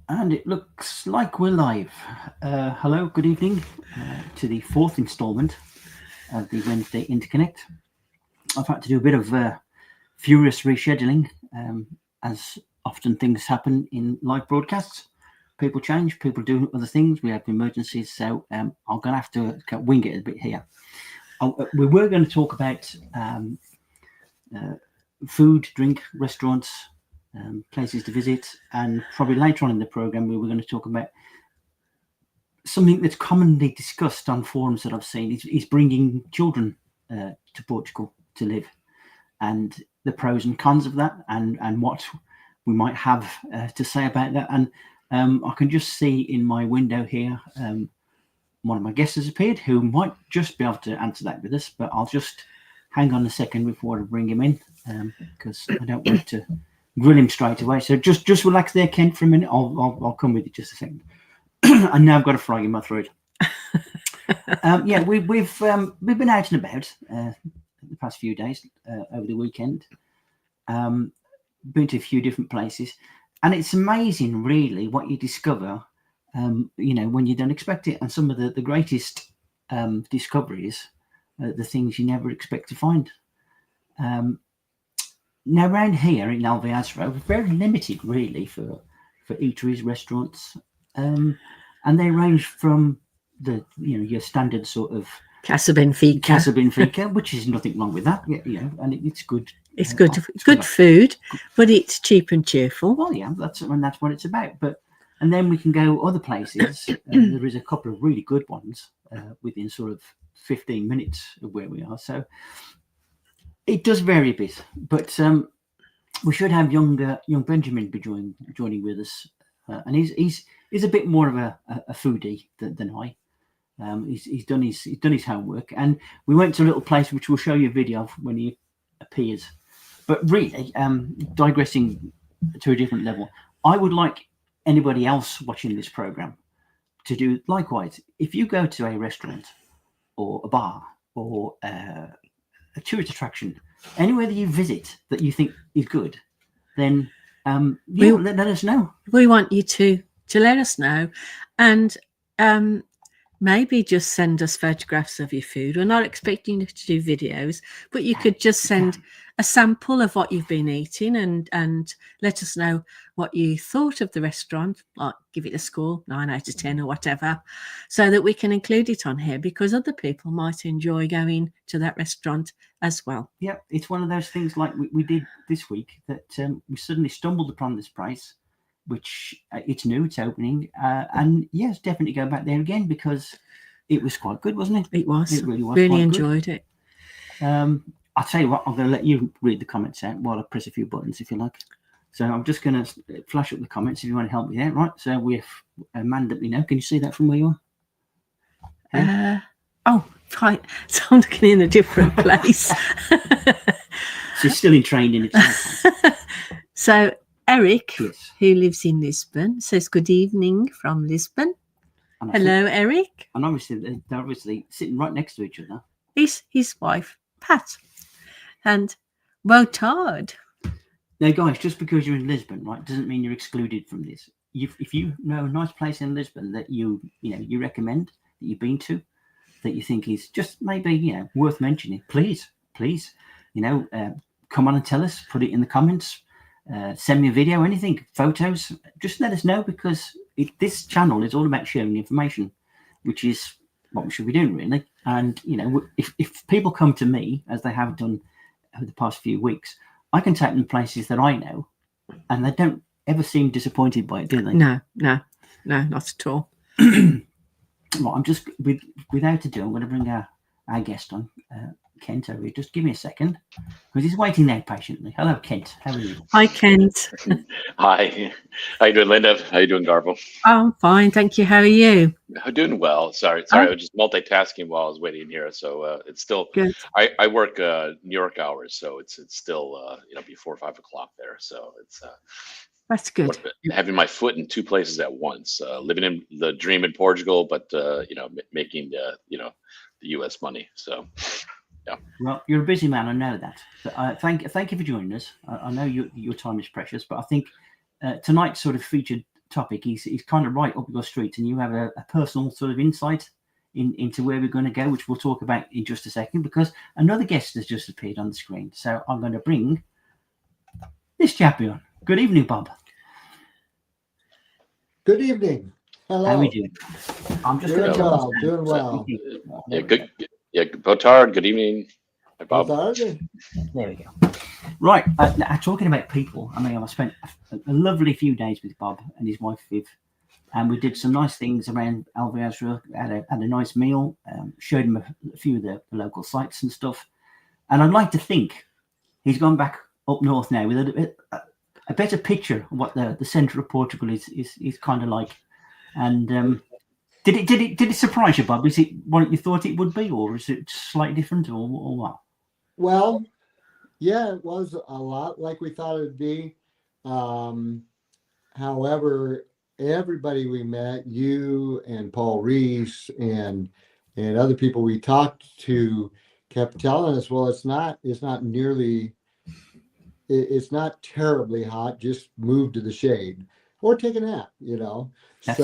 And it looks like we're live. Hello, good evening to the fourth instalment of the Wednesday Interconnect. I've had to do a bit of furious rescheduling, as often things happen in live broadcasts. People change, people do other things, we have emergencies, so I'm going to have to wing it a bit here. We were going to talk about food, drink, restaurants, places to visit, and probably later on in the program we were going to talk about something that's commonly discussed on forums that I've seen is bringing children to Portugal to live, and the pros and cons of that, and what we might have to say about that. And I can just see in my window here one of my guests has appeared who might just be able to answer that with us, but I'll just hang on a second before I bring him in, because I don't want to grill him straight away. So just relax there, Kent, for a minute. I'll come with you just a second. And now I've got a frog in my throat. We've been out and about the past few days over the weekend. Been to a few different places, and it's amazing, really, what you discover. When you don't expect it, and some of the greatest discoveries, the things you never expect to find. Now, around here in Alveazro, we're very limited, really, for eateries, restaurants, and they range from your standard sort of Casa Benfica, which is nothing wrong with that, and it's good. It's good food, but it's cheap and cheerful. Well, yeah, that's what it's about. And then we can go other places. There is a couple of really good ones within sort of 15 minutes of where we are. So it does vary a bit, but we should have young Benjamin be joining with us, and he's a bit more of a foodie than I. He's done his homework, and we went to a little place which we'll show you a video of when he appears. But really, digressing to a different level, I would like anybody else watching this program to do likewise. If you go to a restaurant or a bar or a tourist attraction, anywhere that you visit that you think is good, then let us know. We want you to let us know, and maybe just send us photographs of your food. We're not expecting you to do videos, but you could just send a sample of what you've been eating and let us know what you thought of the restaurant, like give it a score, 9 out of 10 or whatever, so that we can include it on here, because other people might enjoy going to that restaurant as well. Yeah, it's one of those things like we did this week, that we suddenly stumbled upon this place, which it's new, it's opening, and yes, definitely go back there again, because it was quite good, wasn't it? It was. It really was. Really enjoyed it. I'll tell you what, I'm going to let you read the comments out while I press a few buttons, if you like. So I'm just going to flash up the comments if you want to help me there, right? So we have Amanda, can you see that from where you are? Right. So I'm looking in a different place. She's still in training. So Eric, yes, who lives in Lisbon, says good evening from Lisbon. Hello, Eric. And obviously they're sitting right next to each other. His wife, Pat, and Wotard. Now, guys, just because you're in Lisbon, right, doesn't mean you're excluded from this. If you know a nice place in Lisbon that you recommend, that you've been to, that you think is just maybe worth mentioning, please, come on and tell us. Put it in the comments. Send me a video, anything, photos. Just let us know, because this channel is all about sharing information, which is what we should be doing, really. And if people come to me, as they have done over the past few weeks, I can take them to places that I know, and they don't ever seem disappointed by it, do they? No, not at all. Well, I'm just without ado, I'm going to bring our guest on, Kent, over here. Just give me a second, because he's waiting there patiently. Hello, Kent. How are you? Hi, Kent. Hi. How you doing, Linda? How you doing, Garbo? I'm fine, thank you. How are you? I'm doing well. Sorry, I was just multitasking while I was waiting here. So it's still good. I work New York hours, so it's still before 5 o'clock there. So it's that's good. Having my foot in two places at once, living in the dream in Portugal, but making the U.S. money. So. Yeah. Well, you're a busy man, I know that. But thank you for joining us. I know your time is precious, but I think tonight's sort of featured topic. He's kind of right up your street, and you have a personal sort of insight into where we're going to go, which we'll talk about in just a second, because another guest has just appeared on the screen. So I'm going to bring this chap on. Good evening, Bob. Good evening. Hello. How are we doing? I'm just Doing going well. to Doing well. Yeah, good. Yeah, Botard. Good evening, Hi, Bob. There we go. Right, talking about people, I mean, I spent a lovely few days with Bob and his wife Viv, and we did some nice things around Alviasra, had a nice meal, showed him a few of the local sites and stuff. And I'd like to think he's gone back up north now with a better picture of what the centre of Portugal is kind of like. And did it surprise you, Bob? Is it what you thought it would be, or is it slightly different, or what? Well, yeah, it was a lot like we thought it'd be. However, everybody we met, you and Paul Reese and other people we talked to, kept telling us, well, it's not terribly hot. Just move to the shade or take a nap. That's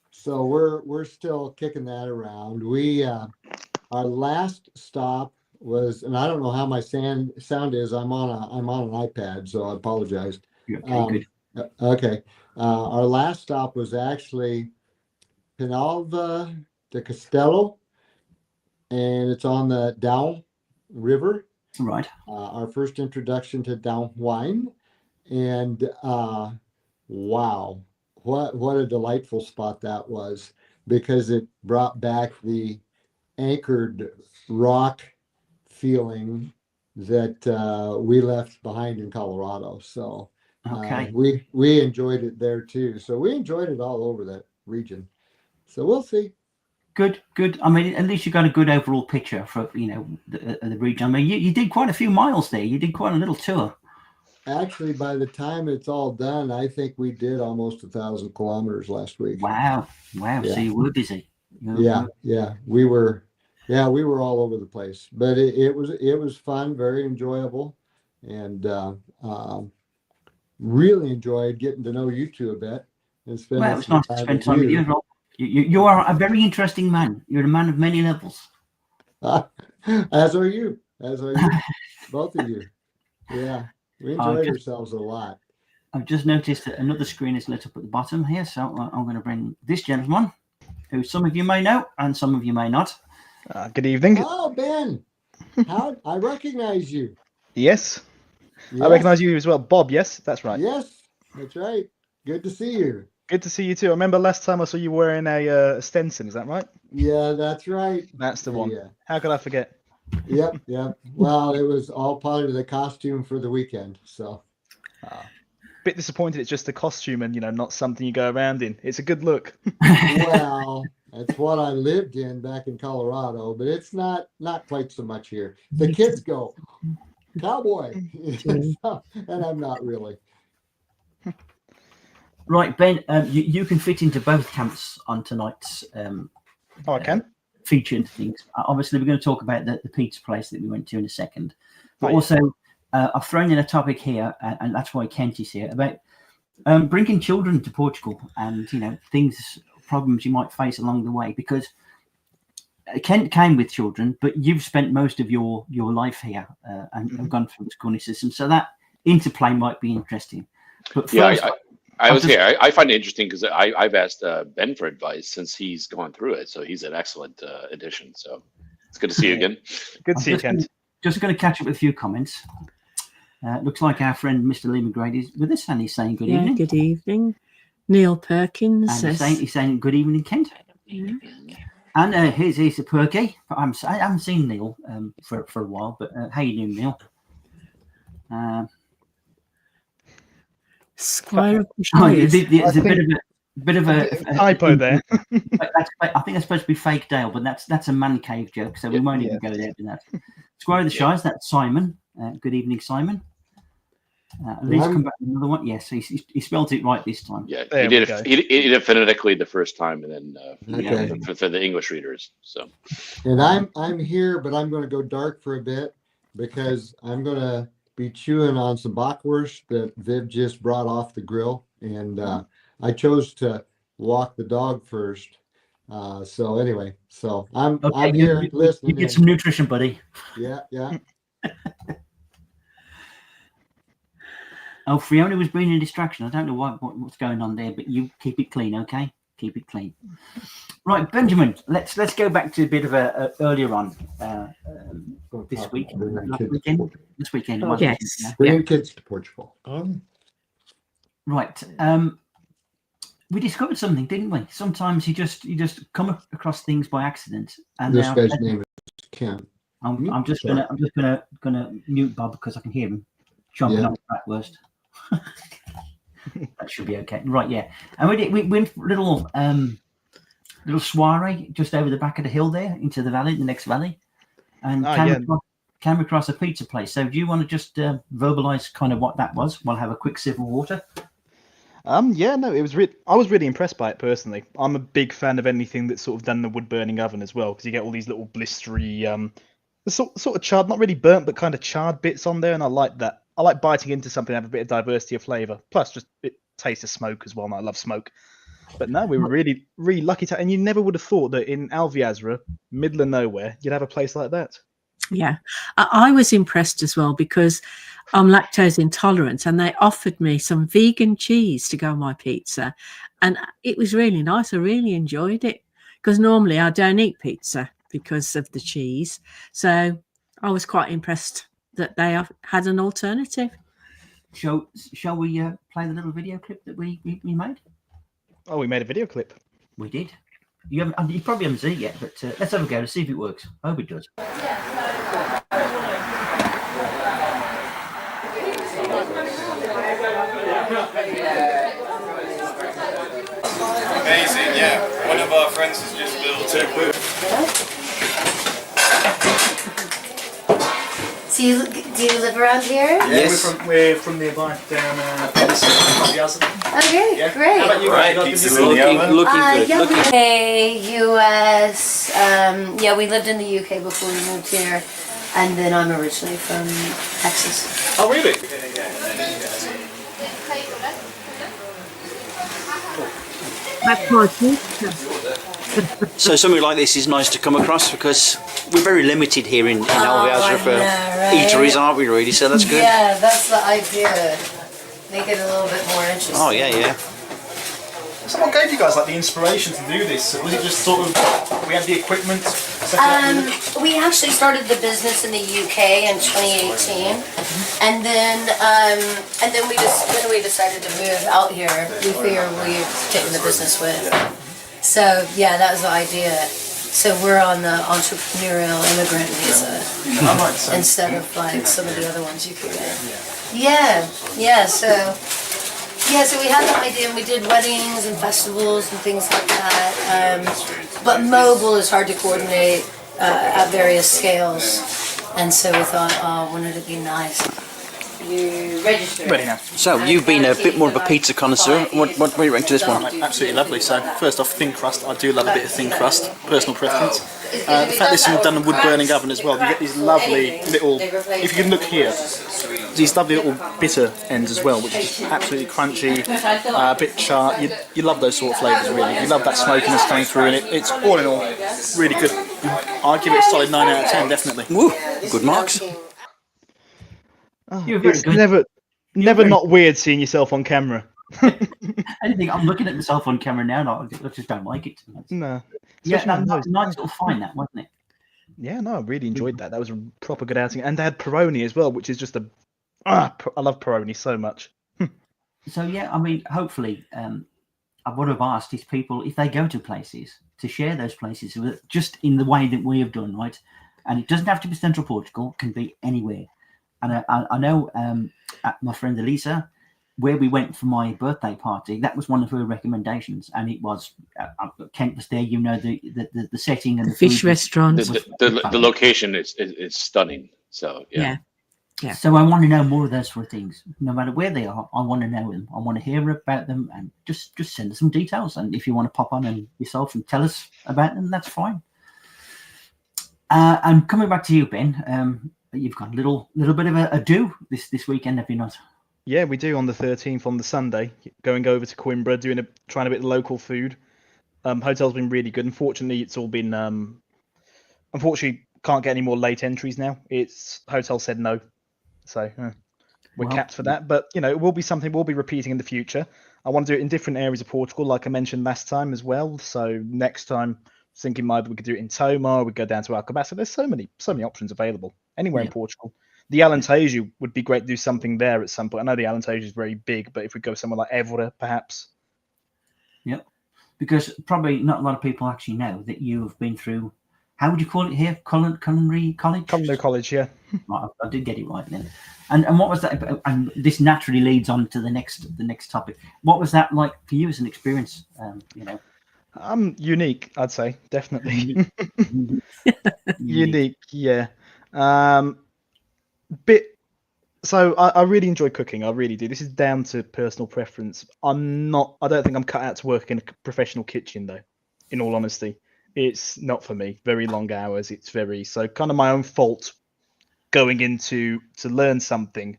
So we're still kicking that around. We our last stop was, and I don't know how my sound is. I'm on an iPad, so I apologize. Okay, good. Okay. Our last stop was actually Penalva de Castelo, and it's on the Down River. Right. Our first introduction to Down wine, and wow, what a delightful spot that was, because it brought back the anchored rock feeling that we left behind in Colorado. So Okay. we enjoyed it there too. So we enjoyed it all over that region. So we'll see. Good. I mean, at least you got a good overall picture for the region. I mean, you did quite a few miles there. You did quite a little tour. Actually, by the time it's all done, I think we did almost 1,000 kilometers last week. Wow. Yeah. So you were busy. Yeah. We were all over the place, but it was fun, very enjoyable, and really enjoyed getting to know you two a bit and spending. Well, it's nice to spend time with you as well. You are a very interesting man. You're a man of many levels. As are you. Both of you. Yeah, we enjoyed ourselves a lot. I've just noticed that another screen is lit up at the bottom here, so I'm going to bring this gentleman, who some of you may know and some of you may not. Good evening. Oh, Ben, how I recognize you. Yes. I recognize you as well, Bob. Yes, that's right. Yes, that's right. Good to see you. Good to see you too. I remember last time I saw you wearing a Stenson. Is that right? Yeah, that's right. That's the one. Yeah. How could I forget? Yep. Well, it was all part of the costume for the weekend. So, bit disappointed. It's just a costume and not something you go around in. It's a good look. Well, that's what I lived in back in Colorado, but it's not quite so much here. The kids go cowboy, and I'm not really. Right, Ben, you can fit into both camps on tonight's I can. featured things. Obviously, we're going to talk about the pizza place that we went to in a second. But yeah. also, I've thrown in a topic here, and that's why Kent is here, about bringing children to Portugal and, problems you might face along the way. Because Kent came with children, but you've spent most of your life here and have gone through the schooling system. So that interplay might be interesting. But first, I was here. I find it interesting because I've asked Ben for advice since he's gone through it. So he's an excellent addition. So it's good to see you again. Good to see you, Kent. Just going to catch up with a few comments. Looks like our friend Mr. Lee McGrady is with us, and he's saying good evening. Good evening. Neil Perkins and he's saying good evening, Kent. Yeah. And here's a Perky. I haven't seen Neil for a while, but how you doing, Neil? Squire of the there's a bit of a typo there. I think that's supposed to be fake Dale, but that's a man cave joke, so we won't even go there with that. Squire of the Shires, that's Simon. Good evening, Simon. Lee's come back with another one. Yes, he spelled it right this time. Yeah, he did it phonetically the first time, and then for the English readers. So, and I'm here, but I'm going to go dark for a bit because I'm going to be chewing on some bockwurst that Viv just brought off the grill, and I chose to walk the dog first. So anyway, so I'm here you listening. get some nutrition, buddy. Yeah. Oh, Fiona was being a distraction. I don't know what's going on there, but you keep it clean, okay? Keep it clean. Right, Benjamin. Let's go back to a bit of a earlier on this week. This weekend. It was, Yes. Bringing kids to Portugal. Right. We discovered something, didn't we? Sometimes you just come across things by accident. And This guy's name is Ken. I'm just gonna mute Bob because I can hear him chomping on the bratwurst. That should be okay. Right, yeah. And we went for a little soiree just over the back of the hill there into the valley, the next valley, and came across a pizza place. So do you want to just verbalize kind of what that was? We'll have a quick sip of water. Yeah, no, it was I was really impressed by it personally. I'm a big fan of anything that's sort of done in a wood burning oven as well, because you get all these little blistery, sort of charred, not really burnt, but kind of charred bits on there, and I like that. I like biting into something that have a bit of diversity of flavour. Plus, just it tastes of smoke as well, and I love smoke. But no, we were really, really lucky to, and you never would have thought that in Alviasra, middle of nowhere, you'd have a place like that. Yeah, I was impressed as well because I'm lactose intolerant, and they offered me some vegan cheese to go on my pizza, and it was really nice. I really enjoyed it because normally I don't eat pizza because of the cheese. So I was quite impressed that they had an alternative. Shall we play the little video clip that we made? Oh, we made a video clip. We did. You probably haven't seen it yet, but let's have a go to see if it works. I hope it does. Amazing, yeah. One of our friends has just built it. So do you live around here? Yes. We're from nearby down Okay, Yeah. great. How about you? Right, pizza's in the oven. Looking good. Yeah, Looking US. Yeah, we lived in the UK before we moved here, and then I'm originally from Texas. Oh, really? That's my pizza. So something like this is nice to come across because we're very limited here in Alviasra for eateries, aren't we, really? So that's good. Yeah, that's the idea. Make it a little bit more interesting. Oh, yeah. So what gave you guys like the inspiration to do this? Was it just sort of, we had the equipment? We actually started the business in the UK in 2018, and then when we decided to move out here, we figured we'd take the business with. So yeah, that was the idea. So we're on the entrepreneurial immigrant visa instead of like some of the other ones you could get. Yeah. So we had the idea, and we did weddings and festivals and things like that. But mobile is hard to coordinate at various scales, and so we thought, wouldn't it be nice? You register. Ready now. So you've been a bit more of a pizza connoisseur. What do you rank to this one? Absolutely lovely. So first off, thin crust. I do love a bit of thin crust. Personal preference. The fact this is done in a wood burning oven as well. You get these lovely little. If you can look here, these lovely little bitter ends as well, which is absolutely crunchy, a bit charred. You love those sort of flavours really. You love that smokiness coming through, and it's all in all really good. I'd give it a solid 9 out of 10, definitely. Woo, good marks. You're very It's good. never not weird seeing yourself on camera. Anything, I'm looking at myself on camera now, and I just don't like it. No. Yeah, Especially on those. nice little find that, wasn't it? Yeah, no, I really enjoyed that. That was a proper good outing, and they had Peroni as well, which is just I love Peroni so much. So yeah, I mean, hopefully, what I've asked is people, if they go to places, to share those places just in the way that we have done, right? And it doesn't have to be Central Portugal; it can be anywhere. And I know my friend Elisa, where we went for my birthday party, that was one of her recommendations, and it was Kent was there. You know the setting and the Fish food. restaurant. The location is stunning. So yeah. So I want to know more of those sort of things. No matter where they are, I want to know them. I want to hear about them, and just send us some details. And if you want to pop on and yourself and tell us about them, that's fine. And coming back to you, Ben, you've got a little bit of a do this weekend, have you not? Yeah, we do on the 13th on the Sunday, going over to Coimbra, trying a bit of local food. Hotel's been really good. Unfortunately, it's all been unfortunately can't get any more late entries now. Hotel said no, so we're Well, capped for that. But it will be something we'll be repeating in the future. I want to do it in different areas of Portugal, like I mentioned last time as well. So next time, thinking maybe we could do it in Tomar, we go down to Alcobaça. There's so many options available anywhere in Portugal. The Alentejo would be great to do something there at some point. I know the Alentejo is very big, but if we go somewhere like Évora, perhaps. Yep. Because probably not a lot of people actually know that you have been through, how would you call it here? Culinary College? Culinary College, yeah. Right, I did get it right then. And what was that? And this naturally leads on to the next topic. What was that like for you as an experience? Unique, I'd say, definitely. Unique. Unique, yeah. So I really enjoy cooking. I really do. This is down to personal preference. I don't think I'm cut out to work in a professional kitchen, though. In all honesty, it's not for me. Very long hours. It's so kind of my own fault going into to learn something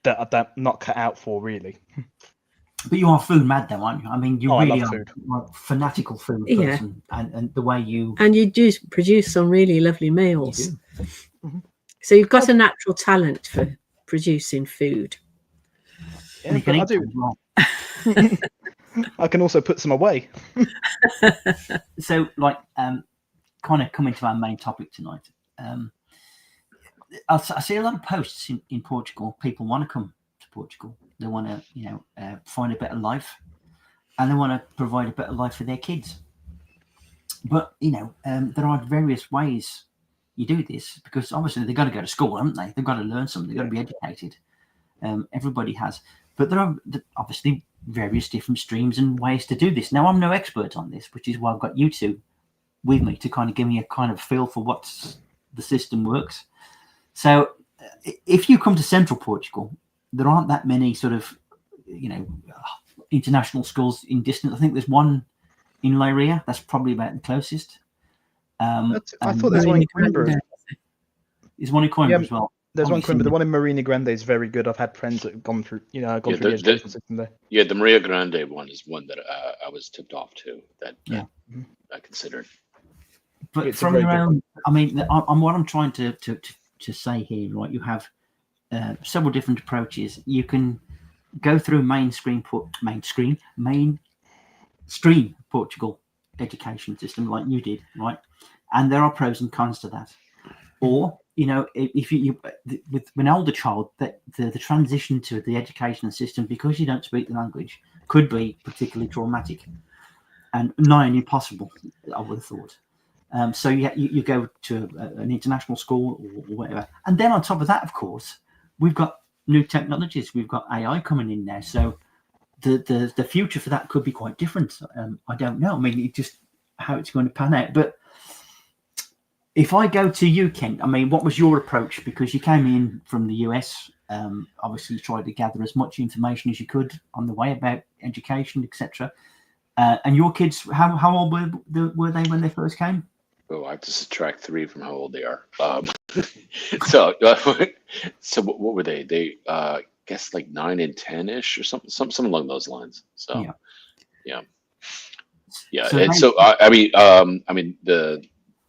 that I'm not cut out for, really. But you are food mad, though, aren't you? I mean, you really I love are food. a fanatical food Yeah. person, and the way you do produce some really lovely meals. do. Mm-hmm. So you've got a natural talent for producing food. Yeah, you can I eat do. them as well. I can also put some away. So, kind of coming to our main topic tonight. I see a lot of posts in Portugal. People want to come to Portugal. They want to, find a better life, and they want to provide a better life for their kids. But there are various ways you do this, because obviously they've got to go to school, haven't they? They've got to learn something. They've got to be educated. Everybody has, but there are obviously various different streams and ways to do this. Now, I'm no expert on this, which is why I've got you two with me to kind of give me a kind of feel for what the system works. So if you come to central Portugal, there aren't that many sort of, international schools in distance. I think there's one in Leiria. That's probably about the closest. I thought there's one in Coimbra. There's one in Coimbra as well. There's one in Coimbra. The one in Marina Grande is very good. I've had friends that have gone through, the education system there. Yeah, the Maria Grande one is one that I was tipped off to that I considered. But It's from your own, I mean, what I'm trying to say here, right? You have several different approaches. You can go through mainstream Portugal education system like you did, right? And there are pros and cons to that. Or if you with an older child, that the transition to the education system, because you don't speak the language, could be particularly traumatic and nigh impossible, I would have thought. So you go to an international school or whatever, and then on top of that, of course, we've got new technologies. We've got AI coming in there, so the future for that could be quite different. I don't know. I mean, it just how it's going to pan out. But if I go to you, Kent, I mean, what was your approach? Because you came in from the US. Obviously, you tried to gather as much information as you could on the way about education, etc. And your kids, how old were they when they first came? Oh, I have to subtract 3 from how old they are. So what were they? They guess like 9 and 10-ish or something along those lines. So yeah. So I mean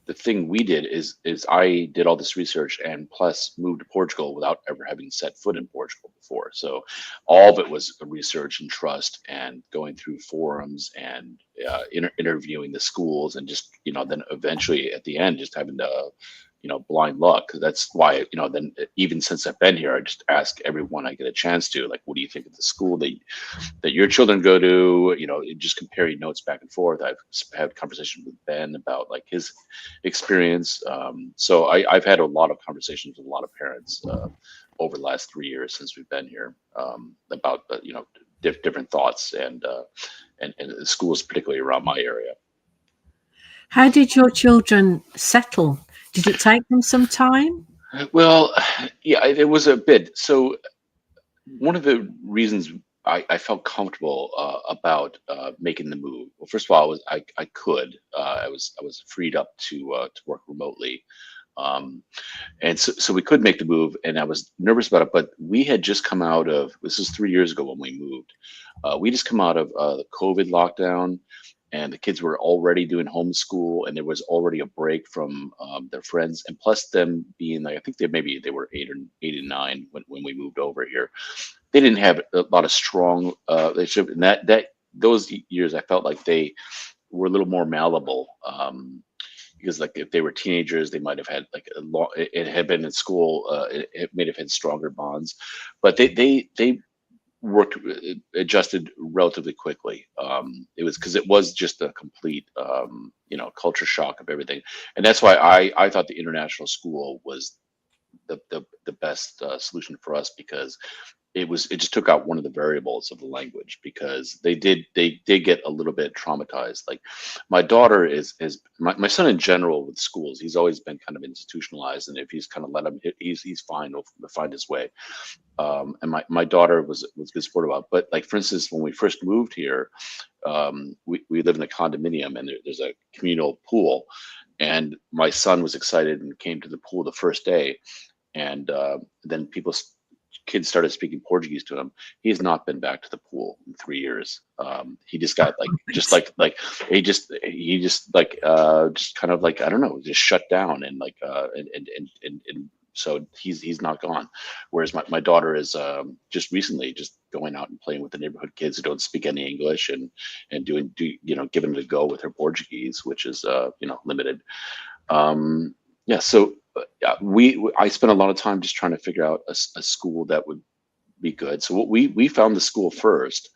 the thing we did is I did all this research and plus moved to Portugal without ever having set foot in Portugal before. So all of it was research and trust and going through forums and interviewing the schools and just, then eventually at the end, just having to, blind luck. That's why, then even since I've been here, I just ask everyone I get a chance to, like, what do you think of the school that your children go to? Just comparing notes back and forth. I've had conversations with Ben about like his experience. So I've had a lot of conversations with a lot of parents over the last 3 years since we've been here about different thoughts and schools, particularly around my area. How did your children settle? Did it take them some time? Well, yeah, it was a bit. So one of the reasons I felt comfortable about making the move. Well, first of all, I was freed up to work remotely And so we could make the move, and I was nervous about it. But we had just come out of, this is 3 years ago when we moved. We just come out of the COVID lockdown, and the kids were already doing homeschool, and there was already a break from their friends, and plus them being like, I think they were 8 and 9 when we moved over here. They didn't have a lot of strong relationship, and that those years I felt like they were a little more malleable. Because like if they were teenagers, they might have had like a long, it had been in school, it may have had stronger bonds, but they worked, adjusted relatively quickly. It was because it was just a complete culture shock of everything, and that's why I thought the international school was the best solution for us, because it just took out one of the variables of the language, because they did get a little bit traumatized. Like my daughter is my son in general with schools, he's always been kind of institutionalized, and if he's kind of let him hit, he's fine, he'll find his way. And my daughter was good sport about it. But like for instance, when we first moved here, we live in a condominium, and there's a communal pool, and my son was excited and came to the pool the first day, and then kids started speaking Portuguese to him. He has not been back to the pool in 3 years. He just got just kind of like, I don't know, just shut down, and like and so he's not gone. Whereas my daughter is just recently just going out and playing with the neighborhood kids who don't speak any English, and giving it a go with her Portuguese, which is limited. So I spent a lot of time just trying to figure out a school that would be good. So what we found the school first.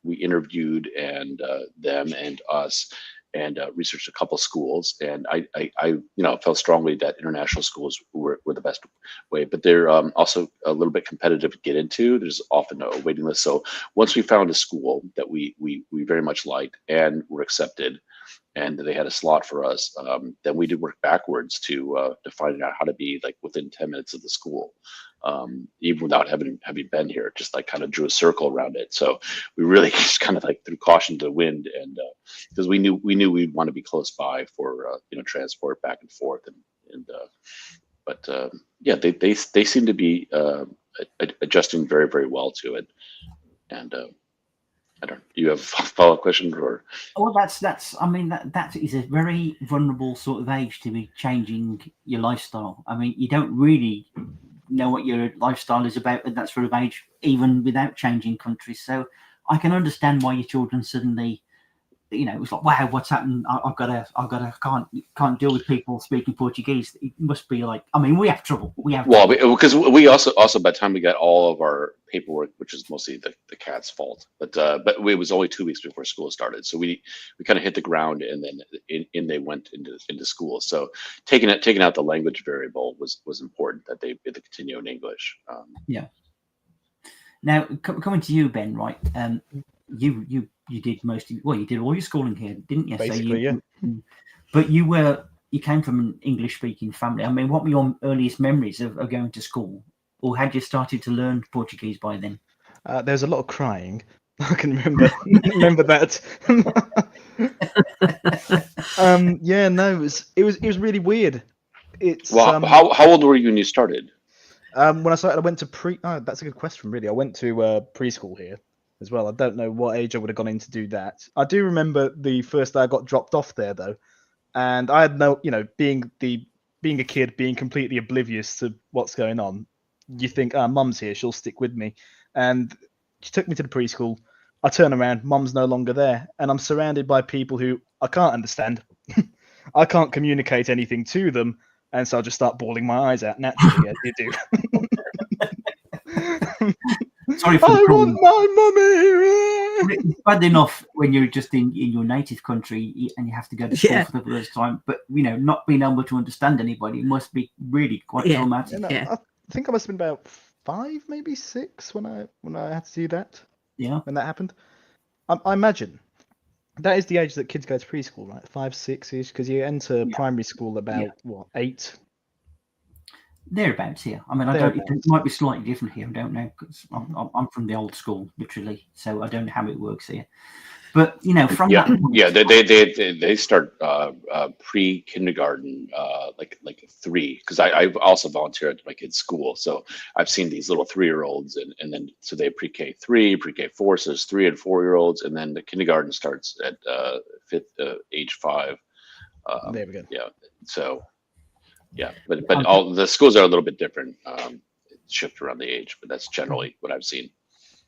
We interviewed them and us, and researched a couple schools, and I felt strongly that international schools were the best way, but they're also a little bit competitive to get into. There's often a waiting list. So once we found a school that we very much liked and were accepted, and they had a slot for us, then we did work backwards to find out how to be like within 10 minutes of the school, even without having been here. Just like kind of drew a circle around it. So we really just kind of like threw caution to the wind, and because we knew we'd want to be close by for transport back and forth, but they seem to be adjusting very, very well to it, and. I don't. You have a follow-up question, or? Well, that's. I mean, that is a very vulnerable sort of age to be changing your lifestyle. I mean, you don't really know what your lifestyle is about at that sort of age, even without changing countries. So I can understand why your children suddenly, it's like, wow, what's happened? Can't deal with people speaking Portuguese. It must be like, I mean, we have trouble. Because we also by the time we got all of our paperwork, which is mostly the cat's fault, but it was only 2 weeks before school started, so we kind of hit the ground, and then they went into school. So taking out the language variable was important, that they continue in English. Yeah. Now coming to you, Ben, right? You did you did all your schooling here, didn't you? Basically, yeah. But you came from an English-speaking family. I mean, what were your earliest memories of going to school, or had you started to learn Portuguese by then? There was a lot of crying. I can remember that. It was really weird. How old were you when you started? When I started, I went to that's a good question, really. I went to preschool here as well. I don't know what age I would have gone in to do that. I do remember the first day I got dropped off there, though, and I had being a kid, being completely oblivious to what's going on. You think, Mum's here, she'll stick with me, and she took me to the preschool. I turn around, Mum's no longer there, and I'm surrounded by people who I can't understand. I can't communicate anything to them, and so I just start bawling my eyes out naturally, as you do. Sorry for I want my mummy. It's bad enough when you're just in your native country and you have to go to school for the first time, but not being able to understand anybody must be really quite traumatic. I think I must have been about 5, maybe 6 when I had to do that. Yeah. When that happened, I imagine that is the age that kids go to preschool, right? 5, 6-ish, because you enter primary school about 8. thereabouts here. I mean, I don't. It might be slightly different here. I don't know because I'm from the old school, literally, so I don't know how it works here. But from that point, they start pre-kindergarten, like 3, because I've also volunteered at my kid's school, so I've seen these little 3-year-olds, and then so they have pre-K 3, pre-K 4, so there's 3 and 4-year-olds, and then the kindergarten starts at age 5. There we go. Yeah, so yeah, but all the schools are a little bit different, shift around the age, but that's generally what I've seen.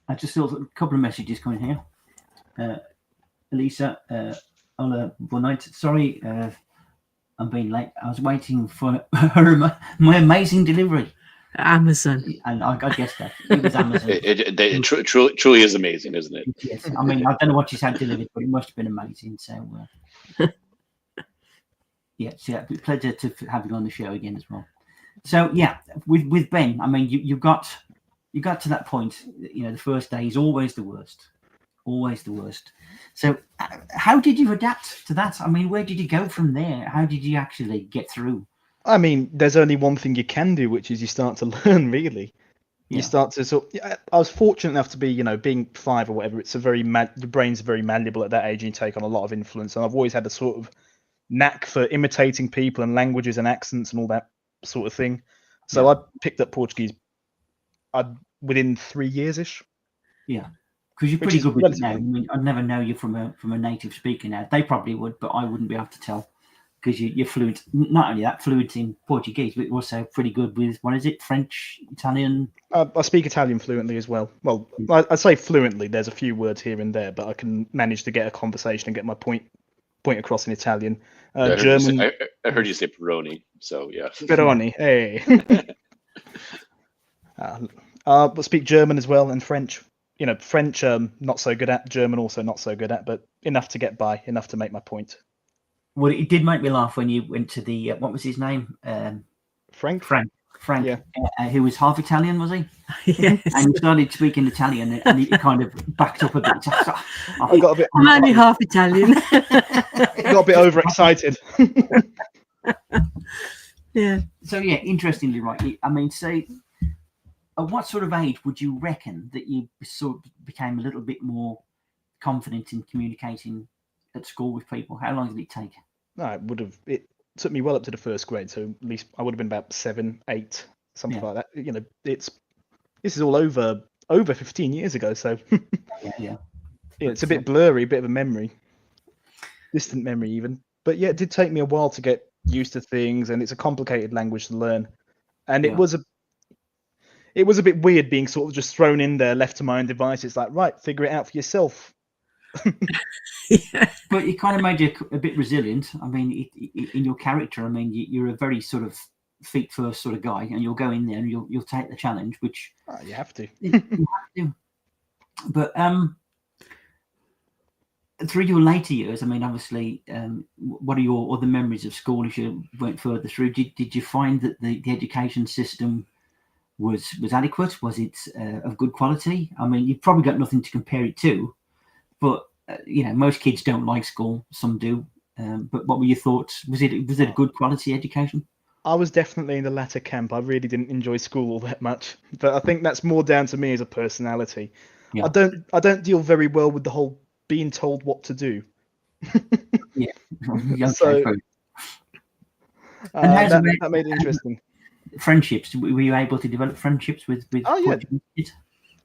I just saw a couple of messages coming here. Elisa, hola, bon night. Sorry, I'm being late. I was waiting for my amazing delivery. Amazon. And I guess that it was Amazon. It truly is amazing, isn't it? Yes. I mean, I don't know what she's had delivered, but it must have been amazing. So, it's a pleasure to have you on the show again as well. So, yeah, with Ben, I mean, you got to that point. The first day is always the worst. Always the worst. So how did you adapt to that? I mean, where did you go from there? How did you actually get through? I mean, there's only one thing you can do, which is you start to learn, really. Yeah. You start to I was fortunate enough to be, being 5 or whatever, it's a very the brain's very malleable at that age, and you take on a lot of influence. And I've always had a sort of knack for imitating people and languages and accents and all that sort of thing. So I picked up Portuguese within 3 years-ish. Yeah. Because you're pretty good with it now. I mean, I'd never know you from a native speaker now. They probably would, but I wouldn't be able to tell because you're fluent. Not only that, fluent in Portuguese, but also pretty good with, what is it, French, Italian? I speak Italian fluently as well. Well, I say fluently. There's a few words here and there, but I can manage to get a conversation and get my point across in Italian. German. I heard you say Peroni, so yeah. Peroni, hey. I speak German as well and French. French, not so good at. German, also not so good at, but enough to get by, enough to make my point. Well, it did make me laugh when you went to the, what was his name? Frank, yeah. Who was half Italian, was he? Yes. And he started speaking Italian, and he kind of backed up a bit. I got a bit. I'm only half Italian. Got a bit overexcited. Yeah. So, yeah, interestingly, right. I mean, say, at what sort of age would you reckon that you sort of became a little bit more confident in communicating at school with people? How long did it take? No, it took me well up to the 1st grade, so at least I would have been about 7, 8, something like that. This is all over 15 years ago, so yeah, it's a bit blurry, a bit of a memory, distant memory even. But yeah, it did take me a while to get used to things, and it's a complicated language to learn, and it was a bit weird being sort of just thrown in there, left to my own devices. It's like, right, figure it out for yourself. Yeah. But it kind of made you a bit resilient. I mean, in your character, I mean, you're a very sort of feet first sort of guy, and you'll go in there and you'll take the challenge, which you have to. You have to. But through your later years, I mean, obviously, what are your other memories of school as you went further through? Did you find that the education system was adequate? Was it of good quality? I mean, you've probably got nothing to compare it to, but most kids don't like school. Some do. But what were your thoughts? Was it a good quality education? I was definitely in the latter camp. I really didn't enjoy school all that much, but I think that's more down to me as a personality. Yeah. I don't deal very well with the whole being told what to do. Yeah. So that made it interesting. Friendships. Were you able to develop friendships with kids?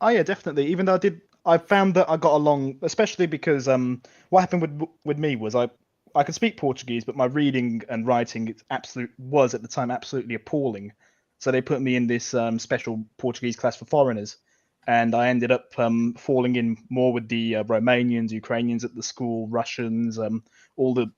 Oh yeah, definitely. Even though I found that I got along, especially because what happened with me was I could speak Portuguese, but my reading and writing was at the time absolutely appalling. So they put me in this special Portuguese class for foreigners, and I ended up falling in more with the Romanians, Ukrainians at the school, Russians, all the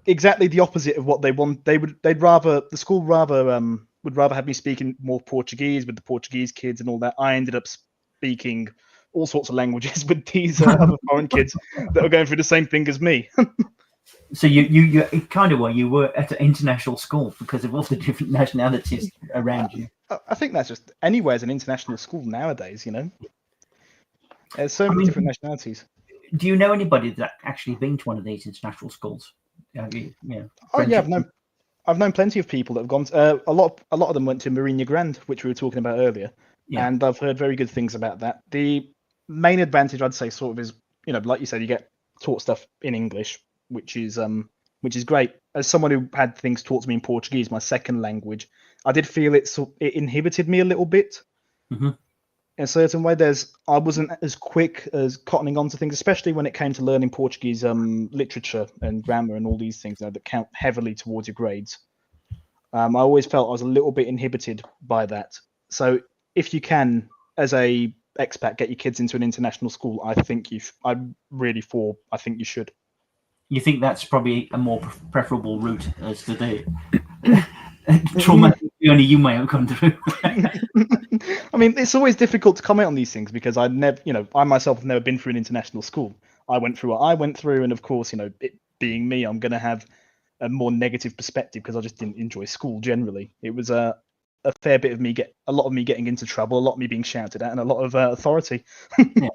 exactly the opposite of what they want. The school would rather have me speaking more Portuguese with the Portuguese kids and all that. I ended up speaking all sorts of languages with these other foreign kids that were going through the same thing as me. So you kind of you were at an international school because of all the different nationalities around you. I think that's just anywhere's an international school nowadays. There's so many different nationalities. Do you know anybody that actually been to one of these international schools? Oh yeah, I've known plenty of people that have gone. A lot of them went to Marinha Grande, which we were talking about earlier, and I've heard very good things about that. The main advantage, I'd say, sort of is, like you said, you get taught stuff in English, which is great. As someone who had things taught to me in Portuguese, my second language, I did feel it inhibited me a little bit. Mm-hmm. In a certain way. I wasn't as quick as cottoning on to things, especially when it came to learning Portuguese literature and grammar and all these things that count heavily towards your grades. I always felt I was a little bit inhibited by that. So if you can, as a expat, get your kids into an international school, I think you should. You think that's probably a more preferable route as to the trauma only you may have come through. I mean, it's always difficult to comment on these things because I myself have never been through an international school. I went through what I went through, and of course, it being me, I'm going to have a more negative perspective because I just didn't enjoy school generally. It was a fair bit of a lot of me getting into trouble, a lot of me being shouted at, and a lot of authority. Yeah.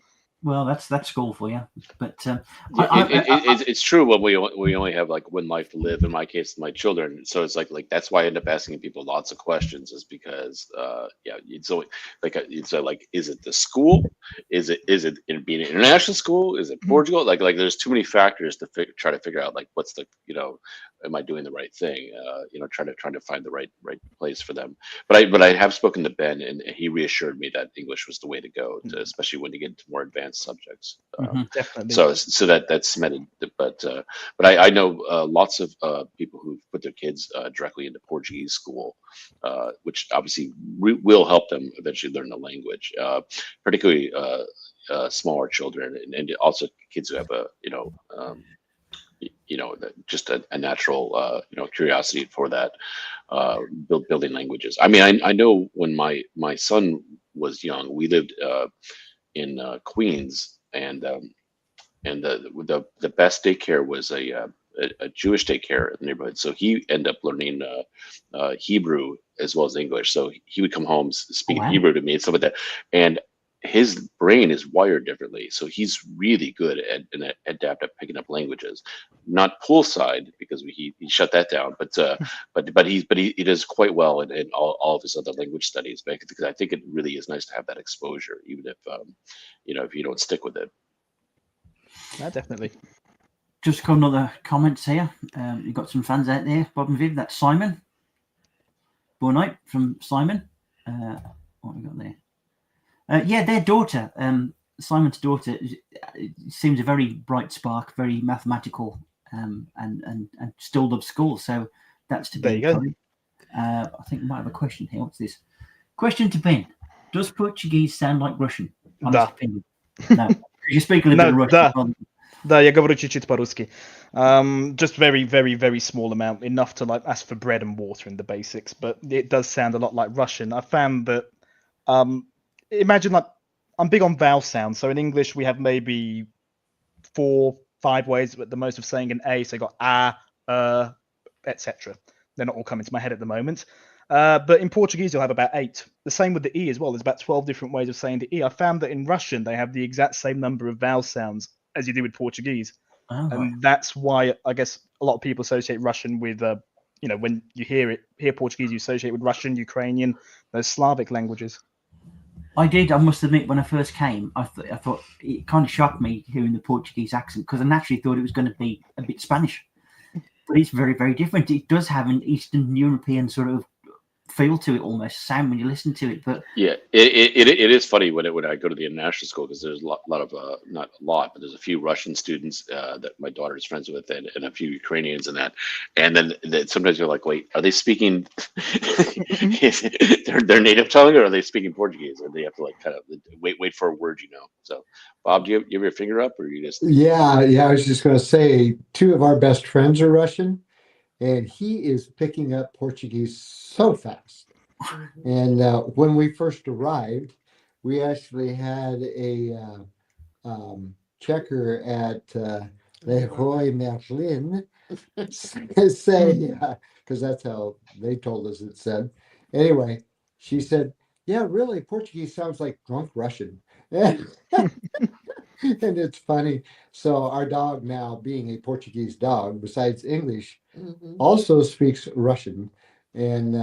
Well, that's school for you, but it's true. When we only have like one life to live. In my case, my children. So it's like that's why I end up asking people lots of questions, is because it's always like is it the school? Is it in being an international school? Is it Portugal? Like there's too many factors to try to figure out like what's the am I doing the right thing? Trying to find the right place for them. But I have spoken to Ben, and he reassured me that English was the way to go, especially when you get into more advanced subjects. Definitely. So that's cemented. But I know lots of people who've put their kids directly into Portuguese school, which obviously will help them eventually learn the language, particularly smaller children, and also kids who have just a natural curiosity for that, building languages. I mean, I know when my son was young, we lived in Queens, and the best daycare was a Jewish daycare in the neighborhood. So he ended up learning Hebrew as well as English. So he would come home speaking Hebrew to me and stuff like that. And his brain is wired differently, so he's really good at adaptive picking up languages. Not poolside, because he shut that down, but he does quite well in all of his other language studies. Because I think it really is nice to have that exposure, even if if you don't stick with it. Yeah, definitely. Just got another comments here. You've got some fans out there, Bob and Viv. That's Simon. Good night from Simon. What have we got there? Their daughter, Simon's daughter, seems a very bright spark, very mathematical, and still loves school. So that's to be encouraged. I think we might have a question here. What's this? Question to Ben: does Portuguese sound like Russian? Honest opinion. No. You speak a little bit of Russian. Да, я говорю чуть-чуть по-русски. Just very, very, very small amount, enough to like ask for bread and water in the basics, but it does sound a lot like Russian. I found that imagine like I'm big on vowel sounds. So in English we have maybe 4-5 ways at the most of saying an A. So you got etc. They're not all coming to my head at the moment. But in Portuguese you'll have about 8. The same with the E as well. There's about 12 different ways of saying the E. I found that in Russian they have the exact same number of vowel sounds as you do with Portuguese. And that's why I guess a lot of people associate Russian with when you hear Portuguese, you associate with Russian, Ukrainian, those Slavic languages. I must admit, when I first came, I thought it kind of shocked me hearing the Portuguese accent, because I naturally thought it was going to be a bit Spanish. But it's very, very different. It does have an Eastern European sort of feel to it, almost sound when you listen to it. But yeah, it is funny when I go to the international school, because there's a lot of not a lot, but there's a few Russian students that my daughter is friends with, and a few Ukrainians and that, and then sometimes you're like, wait, are they speaking their native tongue, or are they speaking Portuguese? Or they have to like kind of wait for a word, So, Bob, do you have your finger up, or you just? Yeah. I was just going to say 2 of our best friends are Russian. And he is picking up Portuguese so fast. And when we first arrived, we actually had a checker at Leroy Merlin say, because that's how they told us it said. Anyway, she said, yeah, really, Portuguese sounds like drunk Russian. And it's funny. So our dog now, being a Portuguese dog, besides English, also speaks Russian and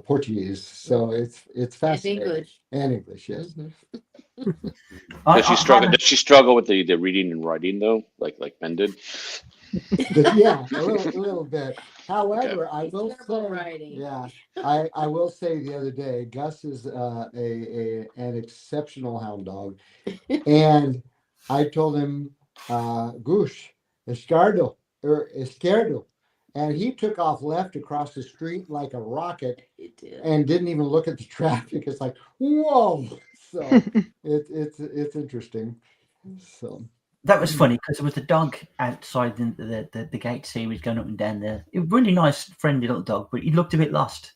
Portuguese. So it's fascinating. English. And English, yes. Does she struggle with the reading and writing though, like Ben did? Yeah, a little bit. However, I will Terrible say, writing. yeah, I will say the other day, Gus is an exceptional hound dog, and I told him, "Goosh, Escardo," and he took off left across the street like a rocket, It did. and didn't even look at the traffic. It's like, whoa! So it's interesting. So. That was funny because there was the dog outside the gates. He was going up and down there. A really nice, friendly little dog, but he looked a bit lost.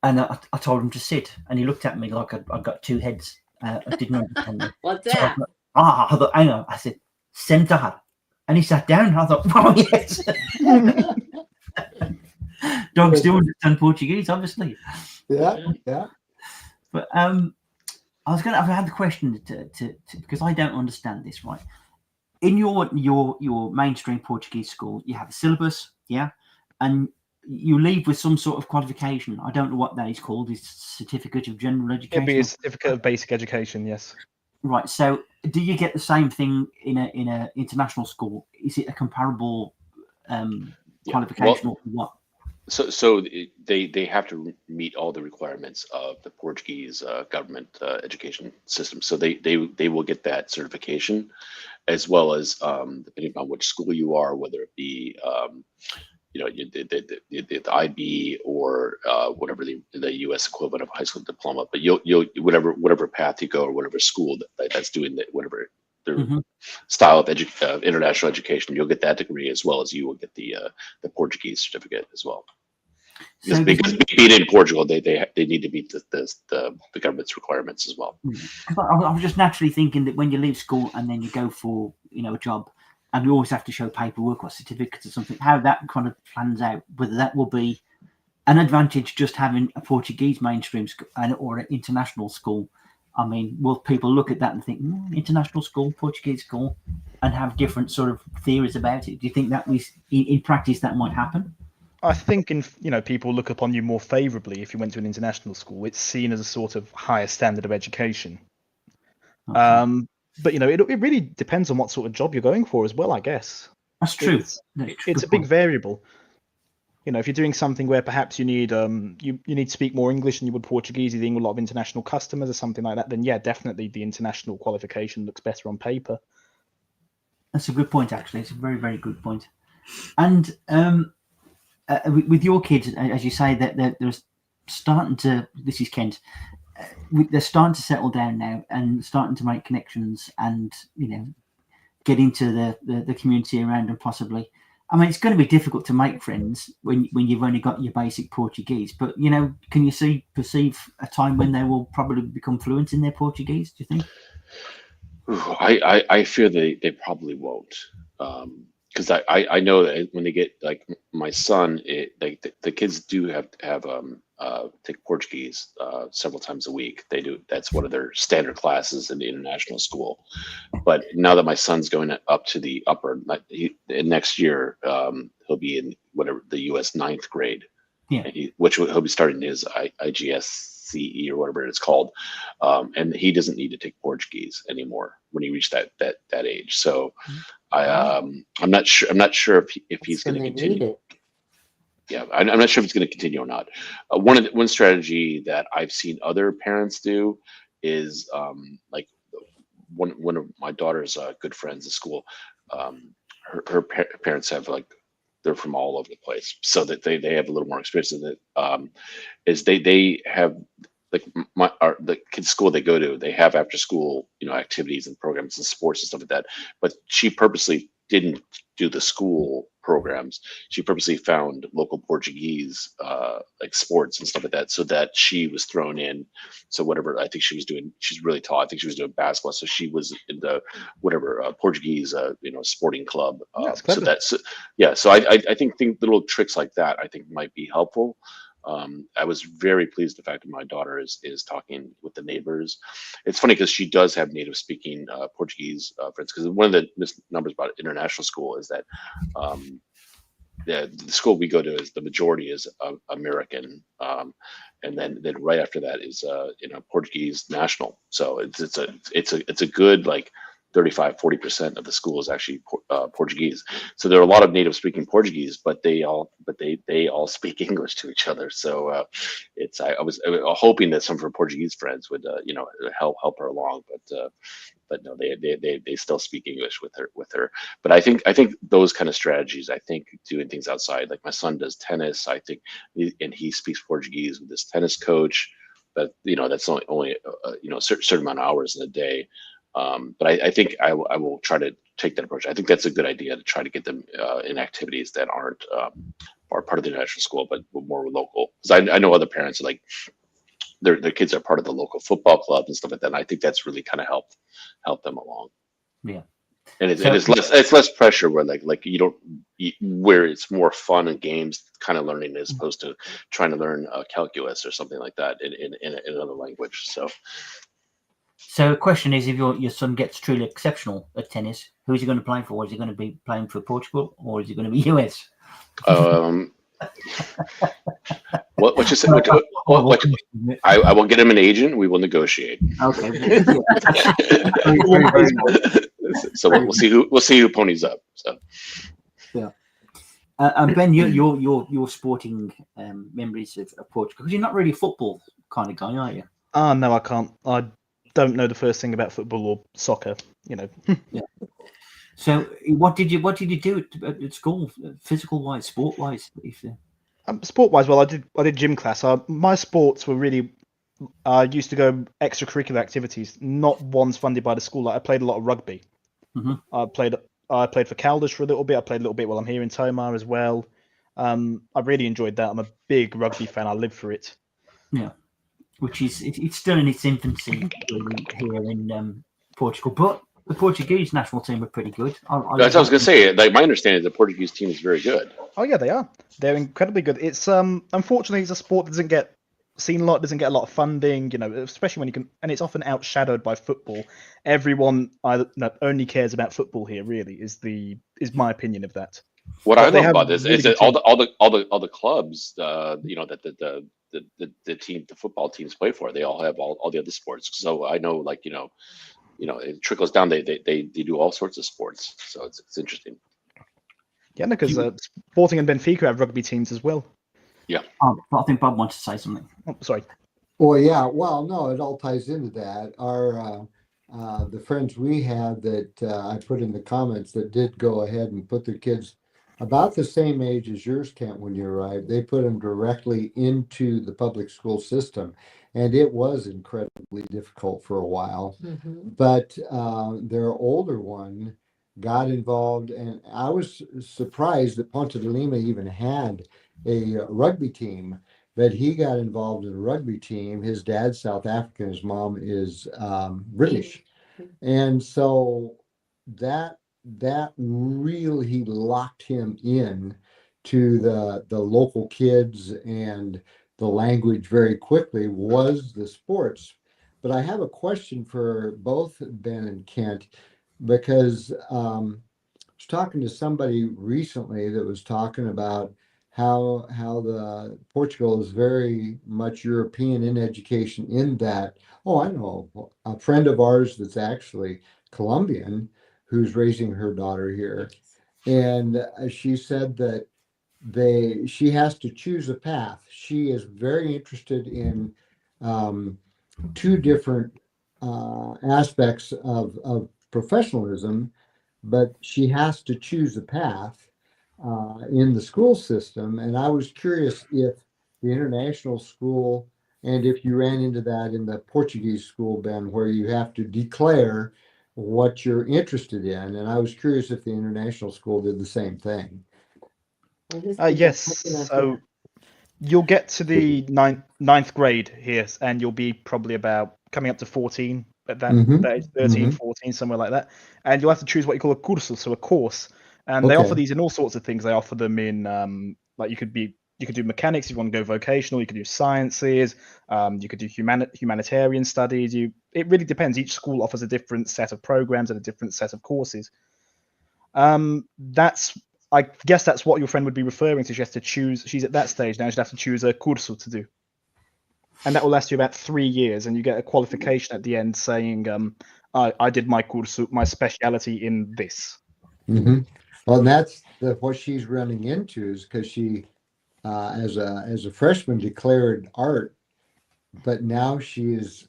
And I told him to sit, and he looked at me like I got two heads. I didn't understand it. What's So that? I thought, hang on. I said, Sentar. And he sat down. I thought, oh, yes. Dogs do understand Portuguese, obviously. Yeah. But I had the question to because I don't understand this, right? In your mainstream Portuguese school, you have a syllabus, yeah, and you leave with some sort of qualification. I don't know what that is called. It's certificate of general education. It'd be a certificate of basic education, yes. Right. So, do you get the same thing in a international school? Is it a comparable qualification or what? So they have to meet all the requirements of the Portuguese government education system. So they will get that certification, as well as depending on which school you are, whether it be the IB or whatever the U.S. equivalent of high school diploma. But you'll whatever path you go or whatever school that's doing that, whatever their style of international education, you'll get that degree, as well as you will get the Portuguese certificate as well. So because being in Portugal, they need to meet the government's requirements as well. I was just naturally thinking that when you leave school and then you go for a job, and you always have to show paperwork or certificates or something, how that kind of plans out, whether that will be an advantage just having a Portuguese mainstream school or an international school. I mean, will people look at that and think, international school, Portuguese school, and have different sort of theories about it? Do you think that in practice that might happen? I think people look upon you more favourably if you went to an international school. It's seen as a sort of higher standard of education. Okay. But it really depends on what sort of job you're going for as well, I guess. That's true. It's a big variable. If you're doing something where perhaps you need you need to speak more English than you would Portuguese, you're dealing with a lot of international customers or something like that, then yeah, definitely the international qualification looks better on paper. That's a good point, actually. It's a very, very good point. And with your kids, as you say, that they're starting to. This is Kent. They're starting to settle down now and starting to make connections and get into the community around them possibly. I mean, it's going to be difficult to make friends when you've only got your basic Portuguese. But can you perceive a time when they will probably become fluent in their Portuguese? Do you think? I fear they probably won't. Because I know that when they get like my son, the kids do have take Portuguese several times a week. They do. That's one of their standard classes in the international school. But now that my son's going up to the upper, next year he'll be in whatever the U.S. 9th grade, which he'll be starting his IGSCE or whatever it's called, and he doesn't need to take Portuguese anymore when he reached that age. So. I'm not sure. I'm not sure if he's going to continue. Yeah, I'm not sure if it's going to continue or not. One strategy that I've seen other parents do is like one of my daughter's good friends at school. Her parents have they're from all over the place, so that they have a little more experience in it. Is they have the kids' school they go to, they have after school activities and programs and sports and stuff like that, but she purposely didn't do the school programs. She purposely found local Portuguese sports and stuff like that, so that she was thrown in. So whatever I think she was doing, she's really tall, I think she was doing basketball, so she was in the whatever Portuguese sporting club. So I think little tricks like that I think might be helpful. I was very pleased the fact that my daughter is talking with the neighbors. It's funny because she does have native speaking Portuguese friends, because one of the misnomers about international school is that the school we go to is the majority is American, and then right after that is Portuguese national. So it's a good like 35-40% of the school is actually Portuguese. So there are a lot of native speaking Portuguese, but they all speak English to each other. So I was hoping that some of her Portuguese friends would help her along, but no, they still speak English with her. But I think those kind of strategies, I think doing things outside, like my son does tennis, I think, and he speaks Portuguese with this tennis coach, but that's only a certain amount of hours in a day. But I think I will try to take that approach. I think that's a good idea to try to get them in activities that aren't are part of the international school, but more local. Because I know other parents like their kids are part of the local football club and stuff like that. And I think that's really kind of help them along. Yeah. And it's less pressure where like you don't where it's more fun and games kind of learning as opposed to trying to learn calculus or something like that in another language. So the question is, if your son gets truly exceptional at tennis, who is he going to play for? Is he going to be playing for Portugal, or is he going to be US? What you said? I will get him an agent. We will negotiate. Okay. So we'll see who ponies up. So yeah. And Ben, your sporting memories of Portugal, because you're not really a football kind of guy, are you? No, I can't. I don't know the first thing about football or soccer. Yeah. So what did you do at school, physical wise, sport wise? Sport wise, well, I did gym class. My sports were really. I used to go extracurricular activities, not ones funded by the school. Like I played a lot of rugby. Mm-hmm. I played for Caldas for a little bit. I played a little bit while I'm here in Tomar as well. I really enjoyed that. I'm a big rugby fan. I live for it. Yeah, which is it's still in its infancy here in Portugal, but the Portuguese national team are pretty good. That's what I was going to say. Like my understanding is the Portuguese team is very good. Oh yeah, they are. They're incredibly good. It's unfortunately it's a sport that doesn't get seen a lot, doesn't get a lot of funding, especially when you can, and it's often outshadowed by football. Everyone only cares about football here. Really, is my opinion of that. What I love about this is that all the clubs, that the football teams play for, they all have all the other sports. So I know, it trickles down. They do all sorts of sports. So it's interesting. Yeah, because Sporting and Benfica have rugby teams as well. Yeah. I think Bob wants to say something. Oh, sorry. Well, yeah. Well, no, it all ties into that. Our the friends we had that I put in the comments that did go ahead and put their kids about the same age as yours, Kent, when you arrived. They put them directly into the public school system, and it was incredibly difficult for a while. Mm-hmm. But their older one got involved, and I was surprised that Ponte de Lima even had a rugby team, but he got involved in a rugby team. His dad's South African, his mom is British, and so that really locked him in to the local kids and the language very quickly was the sports. But I have a question for both Ben and Kent, because I was talking to somebody recently that was talking about how the Portugal is very much European in education, in that, I know a friend of ours that's actually Colombian who's raising her daughter here, and she said that she has to choose a path. She is very interested in two different aspects of professionalism, but she has to choose a path in the school system. And I was curious if the international school, and if you ran into that in the Portuguese school, Ben, where you have to declare what you're interested in. And I was curious if the international school did the same thing. Yes. So you'll get to the ninth grade here, and you'll be probably about coming up to 14 at that age, 13, 14, somewhere like that. And you'll have to choose what you call a curso, so a course. And they offer these in all sorts of things. They offer them in, like you could be You could do mechanics if you want to go vocational. You could do sciences. You could do humanitarian studies. It really depends. Each school offers a different set of programs and a different set of courses. I guess that's what your friend would be referring to. She has to choose. She's at that stage now. She'd have to choose a curso to do, and that will last you about 3 years, and you get a qualification at the end saying, "I did my curso, my speciality in this." Mm-hmm. Well, and that's what she's running into, is because she, as a freshman, declared art, but now she is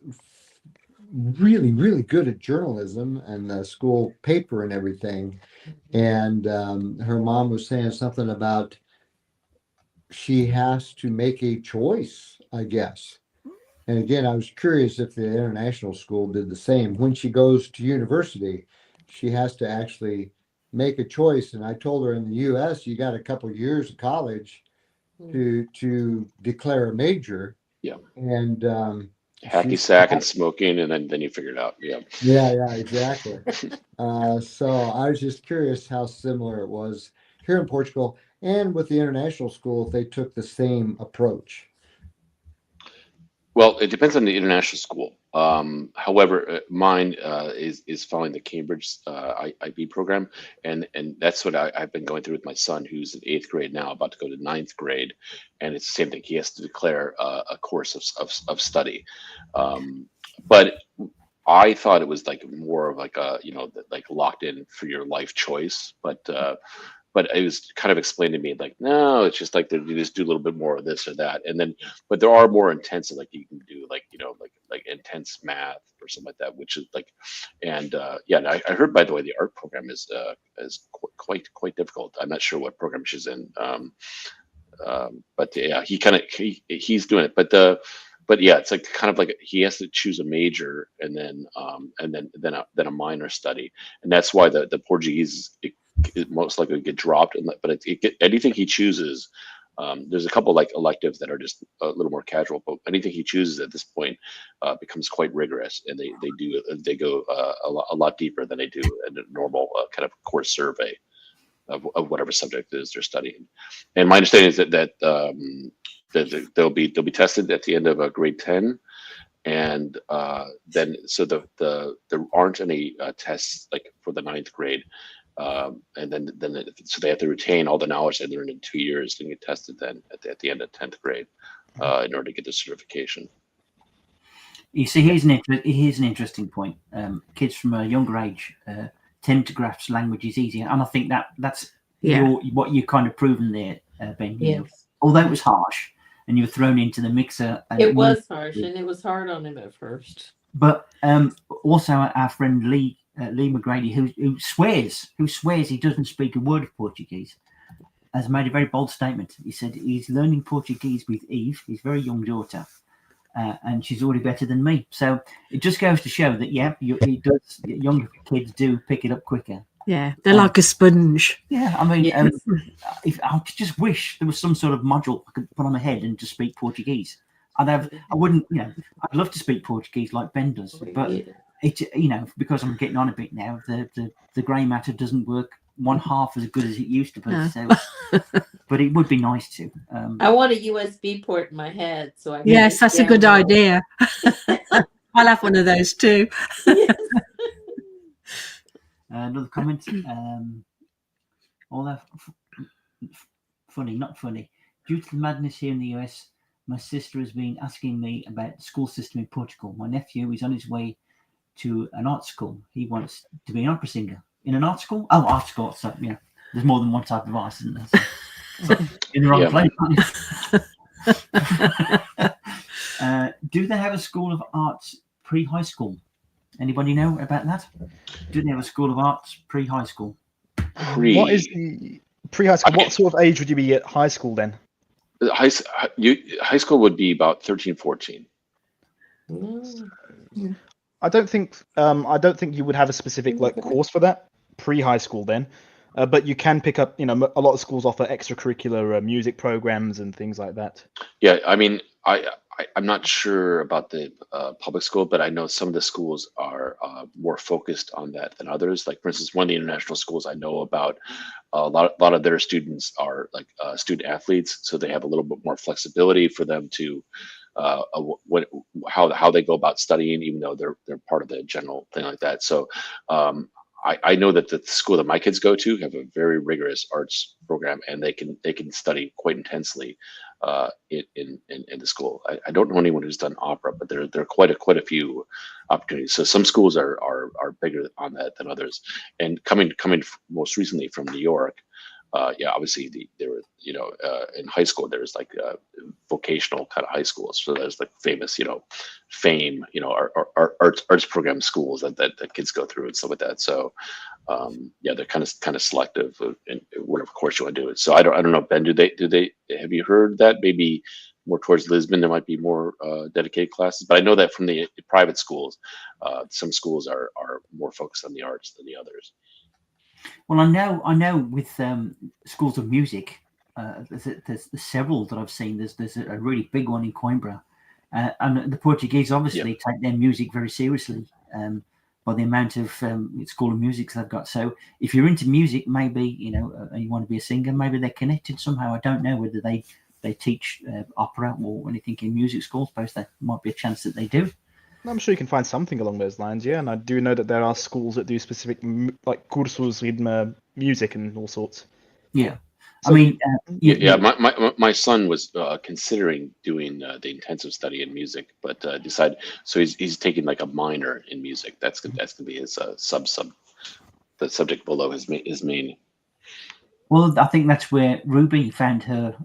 really, really good at journalism and the school paper and everything. And her mom was saying something about she has to make a choice, I guess. And again, I was curious if the international school did the same. When she goes to university, she has to actually make a choice. And I told her, in the US, you got a couple of years of college to declare a major. Yeah. And hacky sack and smoking, and then you figure it out. Yeah, exactly. So I was just curious how similar it was here in Portugal and with the international school, if they took the same approach. Well, it depends on the international school. However, mine is following the Cambridge IB program, and that's what I've been going through with my son, who's in 8th grade now, about to go to 9th grade, and it's the same thing. He has to declare a course of study, but I thought it was like more of like a like locked in for your life choice, but it was kind of explained to me like, no, it's just like you just do a little bit more of this or that, and then but there are more intensive, like you can do like like intense math or something like that, which is like, and I heard, by the way, the art program is quite difficult. I'm not sure what program she's in, but yeah, he's doing it, but yeah, it's like kind of like he has to choose a major and then a minor study, and that's why the Portuguese it most likely get dropped. But anything he chooses, there's a couple like electives that are just a little more casual, but anything he chooses at this point becomes quite rigorous, and they go a lot deeper than they do in a normal kind of course survey of whatever subject it is they're studying. And my understanding is that they'll be tested at the end of grade 10, and then so there aren't any tests like for the 9th grade. And then so they have to retain all the knowledge they learned in 2 years and get tested then at the end of 10th grade in order to get the certification. You see, here's an interesting point. Kids from a younger age tend to grasp languages easier, and I think that's what you're kind of proven there, Ben. Yes. Although it was harsh, and you were thrown into the mixer. It was harsh, and it was hard on him at first. But also our friend Lee McGrady, who swears he doesn't speak a word of Portuguese, has made a very bold statement. He said he's learning Portuguese with Eve, his very young daughter, and she's already better than me. So it just goes to show that younger kids do pick it up quicker. Yeah, they're like a sponge. Yeah, I mean, if I just wish there was some sort of module I could put on my head and just speak Portuguese. I'd love to speak Portuguese like Ben does, but it, because I'm getting on a bit now, the grey matter doesn't work one half as good as it used to be. No. So, but it would be nice to. I want a USB port in my head, so I can. Yes, that's a good idea. I'll have one of those too. Yes. Another comment. All that funny, not funny. Due to the madness here in the US, my sister has been asking me about the school system in Portugal. My nephew is on his way to an art school. He wants to be an opera singer in an art school. Oh, art school. So there's more than one type of art, isn't there? So in the wrong place. Do they have a school of arts pre-high school? Anybody know about that? Do they have a school of arts pre-high school? What is the pre-high school? What sort of age would you be at high school then? High school would be about 13, 14. I don't think you would have a specific course for that pre-high school then, but you can pick up. A lot of schools offer extracurricular music programs and things like that. Yeah, I mean, I I'm not sure about the public school, but I know some of the schools are more focused on that than others. Like, for instance, one of the international schools I know about, a lot of their students are like student athletes, so they have a little bit more flexibility for them to how they go about studying, even though they're part of the general thing like that. So I know that the school that my kids go to have a very rigorous arts program, and they can study quite intensely in the school. I don't know anyone who's done opera, but there are quite a few opportunities. So some schools are bigger on that than others. And coming most recently from New York, yeah, obviously there were, in high school there's like vocational kind of high schools. So there's like famous, FAME, arts program schools that kids go through and stuff like that. So yeah, they're kind of selective in whatever course you want to do it. So I don't know, Ben, do they have you heard that maybe more towards Lisbon there might be more dedicated classes? But I know that from the private schools, some schools are more focused on the arts than the others. Well, I know with schools of music, there's several that I've seen. There's a really big one in Coimbra, and the Portuguese obviously take their music very seriously by the amount of school of music they've got. So if you're into music, maybe and you want to be a singer, maybe they're connected somehow. I don't know whether they teach opera or anything in music schools. I suppose there might be a chance that they do. I'm sure you can find something along those lines, yeah. And I do know that there are schools that do specific like cursos in music and all sorts. Yeah, So, I mean, my son was considering doing the intensive study in music, but decided. So he's taking like a minor in music. That's gonna be his the subject below his main. Well, I think that's where Ruby found her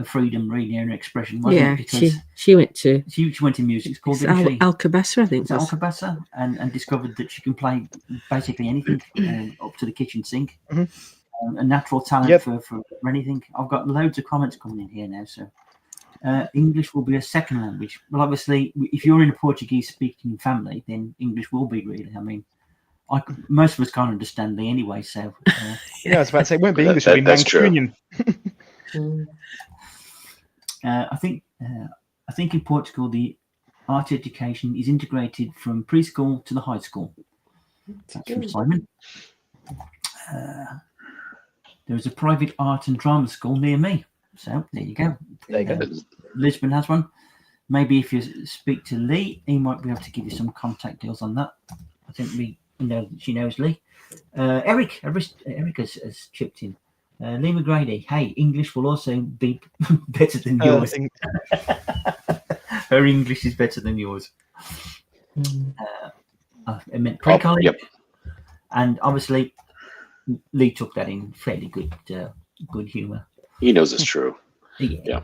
freedom, really, and her expression. Wasn't Yeah, it? Because she went to she went to music school, didn't she? Alcobaça, I think. It's Alcobaça, and discovered that she can play basically anything up to the kitchen sink. Mm-hmm. A natural talent for anything. I've got loads of comments coming in here now. So English will be a second language. Well, obviously, if you're in a Portuguese-speaking family, then English will be really. I mean, most of us can't understand me anyway. So yeah, I was about to say, it won't be English, it'll be Mancunian. I think in Portugal the art education is integrated from preschool to the high school. That's from Simon. There's a private art and drama school near me. So there you go. There you go. Lisbon has one. Maybe if you speak to Lee, he might be able to give you some contact deals on that. I think we know she knows Lee. Eric has chipped in. Lee McGrady, hey, English will also be better than yours. Her English is better than yours. I meant pre-college. Yep. And obviously, Lee took that in fairly good humour. He knows it's true. Yeah.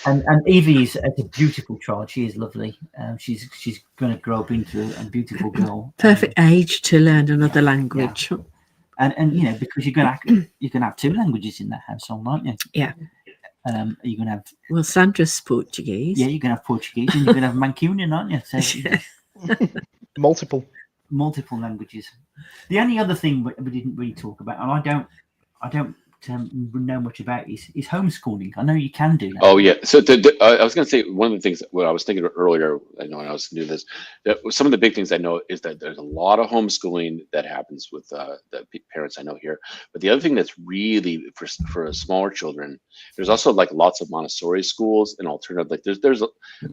And Evie is a beautiful child. She is lovely. She's going to grow up into a beautiful girl. Perfect age to learn another language. Yeah. And because you're gonna have two languages in that household, aren't you? Yeah. You're gonna have. Well, Sandra's Portuguese. Yeah, you're gonna have Portuguese, and you're gonna have Mancunian, aren't you? So multiple languages. The only other thing we didn't really talk about, and I don't know much about is homeschooling. I know you can do that. Oh yeah. So I was going to say one of the things what I was thinking earlier. I know when I was doing this, that some of the big things I know is that there's a lot of homeschooling that happens with the parents I know here. But the other thing that's really for smaller children, there's also like lots of Montessori schools and alternative. Like there's